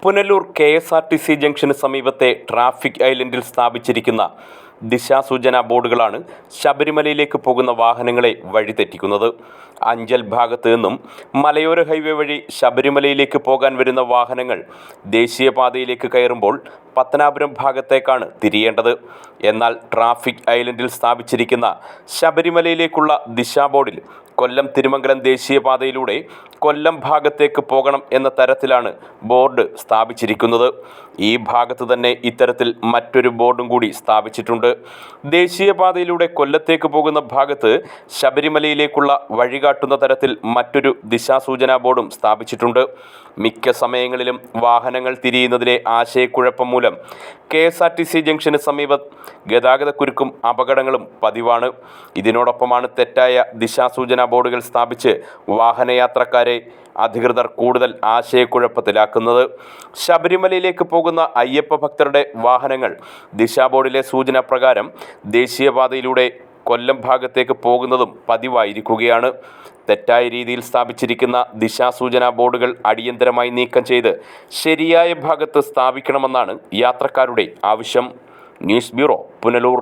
Punalur KSRTC junction സമീപത്തെ traffic ഐലൻഡിൽ സ്ഥാപിച്ചിരിക്കുന്ന ദിശാസൂചനാ ബോർഡുകളാണ് ശബരിമലയിലേക്ക് പോകുന്ന വാഹനങ്ങളെ വഴിതെറ്റിക്കുന്നത്. അഞ്ചൽ ഭാഗത്ത് നിന്നും മലയോര ഹൈവേ വഴി ശബരിമലയിലേക്ക് പോകാൻ വരുന്ന വാഹനങ്ങൾ ദേശീയപാതയിലേക്ക് കയറുമ്പോൾ പത്തനാപുരം ഭാഗത്തേക്കാണ് തിരിയേണ്ടത്. എന്നാൽ ട്രാഫിക് ഐലൻഡിൽ സ്ഥാപിച്ചിരിക്കുന്ന ശബരിമലയിലേക്കുള്ള ദിശാ ബോർഡിൽ കൊല്ലം തിരുമംഗലം ദേശീയപാതയിലൂടെ കൊല്ലം ഭാഗത്തേക്ക് പോകണം എന്ന തരത്തിലാണ് ബോർഡ് സ്ഥാപിച്ചിരിക്കുന്നത്. ഈ ഭാഗത്ത് തന്നെ ഇത്തരത്തിൽ മറ്റൊരു ബോർഡും കൂടി സ്ഥാപിച്ചിട്ടുണ്ട്. ദേശീയപാതയിലൂടെ കൊല്ലത്തേക്ക് പോകുന്ന ഭാഗത്ത് ശബരിമലയിലേക്കുള്ള വഴികാട്ടുന്ന തരത്തിൽ മറ്റൊരു ദിശാസൂചനാ ബോർഡും സ്ഥാപിച്ചിട്ടുണ്ട്. മിക്ക സമയങ്ങളിലും വാഹനങ്ങൾ തിരിയുന്നതിലെ ആശയക്കുഴപ്പം മൂലം KSRTC ജംഗ്ഷന് സമീപം ഗതാഗതക്കുരുക്കും അപകടങ്ങളും പതിവാണ്. ഇതിനോടൊപ്പമാണ് തെറ്റായ ദിശാസൂചനാ ബോർഡുകൾ സ്ഥാപിച്ച് വാഹനയാത്രക്കാരെ അധികൃതർ കൂടുതൽ ആശയക്കുഴപ്പത്തിലാക്കുന്നത്. ശബരിമലയിലേക്ക് പോകുന്ന അയ്യപ്പ ഭക്തരുടെ വാഹനങ്ങൾ ദിശാബോർഡിലെ സൂചന പ്രകാരം ദേശീയപാതയിലൂടെ കൊല്ലം ഭാഗത്തേക്ക് പോകുന്നതും പതിവായിരിക്കുകയാണ്. തെറ്റായ രീതിയിൽ സ്ഥാപിച്ചിരിക്കുന്ന ദിശാസൂചനാ ബോർഡുകൾ അടിയന്തരമായി നീക്കം ചെയ്ത് ശരിയായ ഭാഗത്ത് സ്ഥാപിക്കണമെന്നാണ് യാത്രക്കാരുടെ ആവശ്യം. News bureau, Punalur.